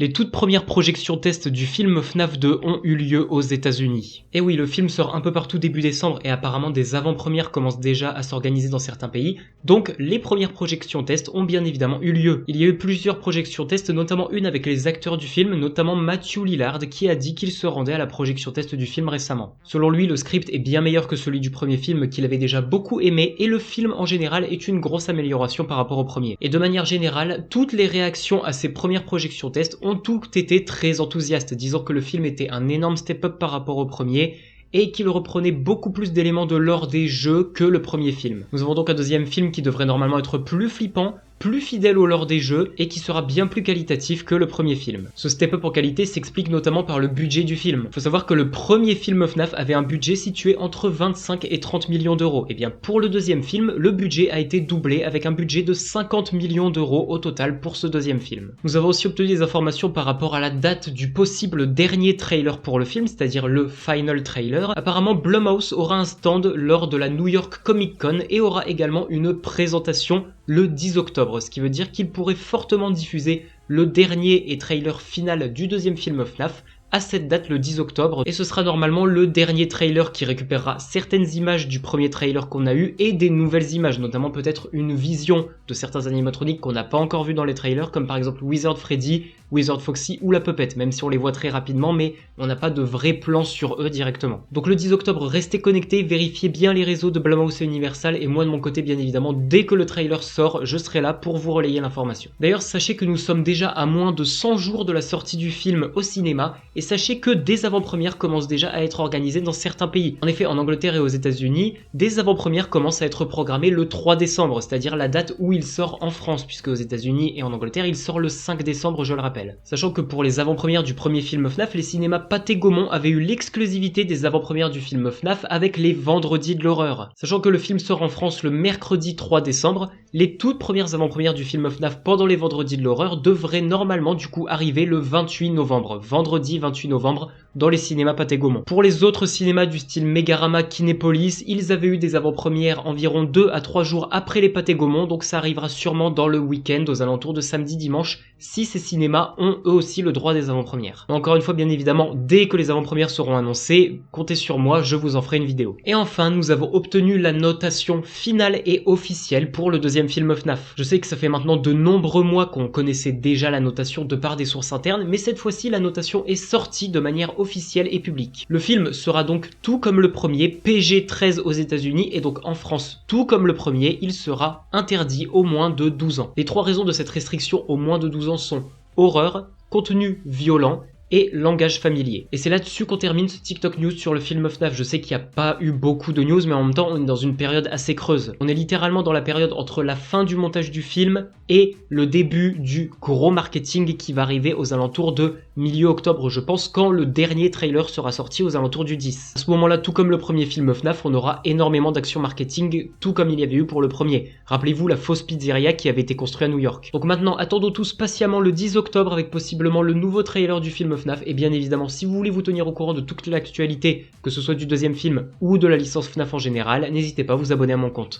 Les toutes premières projections test du film FNAF 2 ont eu lieu aux États-Unis. Et oui, le film sort un peu partout début décembre et apparemment des avant-premières commencent déjà à s'organiser dans certains pays, donc les premières projections test ont bien évidemment eu lieu. Il y a eu plusieurs projections test, notamment une avec les acteurs du film, notamment Matthew Lillard qui a dit qu'il se rendait à la projection test du film récemment. Selon lui, le script est bien meilleur que celui du premier film qu'il avait déjà beaucoup aimé et le film en général est une grosse amélioration par rapport au premier. Et de manière générale, toutes les réactions à ces premières projections test ont toutes été très enthousiastes, disant que le film était un énorme step-up par rapport au premier et qu'il reprenait beaucoup plus d'éléments de lore des jeux que le premier film. Nous avons donc un deuxième film qui devrait normalement être plus flippant, plus fidèle au lore des jeux et qui sera bien plus qualitatif que le premier film. Ce step-up en qualité s'explique notamment par le budget du film. Faut savoir que le premier film FNAF avait un budget situé entre 25 et 30 millions d'euros. Et bien pour le deuxième film, le budget a été doublé avec un budget de 50 millions d'euros au total pour ce deuxième film. Nous avons aussi obtenu des informations par rapport à la date du possible dernier trailer pour le film, c'est-à-dire le final trailer. Apparemment Blumhouse aura un stand lors de la New York Comic Con et aura également une présentation le 10 octobre, ce qui veut dire qu'il pourrait fortement diffuser le dernier et trailer final du deuxième film FNAF à cette date le 10 octobre, et ce sera normalement le dernier trailer qui récupérera certaines images du premier trailer qu'on a eu et des nouvelles images, notamment peut-être une vision de certains animatroniques qu'on n'a pas encore vu dans les trailers, comme par exemple Wizard Freddy, Wizard Foxy ou la Puppet, même si on les voit très rapidement, mais on n'a pas de vrai plan sur eux directement. Donc le 10 octobre, restez connectés, vérifiez bien les réseaux de Blumhouse et Universal, et moi de mon côté bien évidemment, dès que le trailer sort, je serai là pour vous relayer l'information. D'ailleurs, sachez que nous sommes déjà à moins de 100 jours de la sortie du film au cinéma, et sachez que des avant-premières commencent déjà à être organisées dans certains pays. En effet, en Angleterre et aux États-Unis, des avant-premières commencent à être programmées le 3 décembre, c'est-à-dire la date où il sort en France, puisque aux États-Unis et en Angleterre, il sort le 5 décembre, je le rappelle. Sachant que pour les avant-premières du premier film FNAF, les cinémas Pathé Gaumont avaient eu l'exclusivité des avant-premières du film FNAF avec les Vendredis de l'horreur. Sachant que le film sort en France le mercredi 3 décembre, les toutes premières avant-premières du film FNAF pendant les Vendredis de l'horreur devraient normalement du coup arriver le 28 novembre, vendredi 28 novembre, dans les cinémas Pathé Gaumont. Pour les autres cinémas du style Megarama, Kinépolis, ils avaient eu des avant-premières environ 2 à 3 jours après les Pathé Gaumont, donc ça arrivera sûrement dans le week-end aux alentours de samedi-dimanche, si ces cinémas ont eux aussi le droit des avant-premières. Encore une fois, bien évidemment, dès que les avant-premières seront annoncées, comptez sur moi, je vous en ferai une vidéo. Et enfin, nous avons obtenu la notation finale et officielle pour le deuxième film FNAF. Je sais que ça fait maintenant de nombreux mois qu'on connaissait déjà la notation de par des sources internes, mais cette fois-ci, la notation est sortie de manière officielle et publique. Le film sera donc tout comme le premier, PG-13 aux États-Unis, et donc en France, tout comme le premier, il sera interdit au moins de 12 ans. Les 3 raisons de cette restriction au moins de 12 ans sont horreur, contenu violent et langage familier. Et c'est là-dessus qu'on termine ce TikTok News sur le film FNAF. Je sais qu'il n'y a pas eu beaucoup de news, mais en même temps, on est dans une période assez creuse. On est littéralement dans la période entre la fin du montage du film et le début du gros marketing qui va arriver aux alentours de milieu octobre, je pense, quand le dernier trailer sera sorti aux alentours du 10. À ce moment-là, tout comme le premier film FNAF, on aura énormément d'actions marketing, tout comme il y avait eu pour le premier. Rappelez-vous la fausse pizzeria qui avait été construite à New York. Donc maintenant, attendons tous patiemment le 10 octobre avec possiblement le nouveau trailer du film FNAF, et bien évidemment si vous voulez vous tenir au courant de toute l'actualité, que ce soit du deuxième film ou de la licence FNAF en général, n'hésitez pas à vous abonner à mon compte.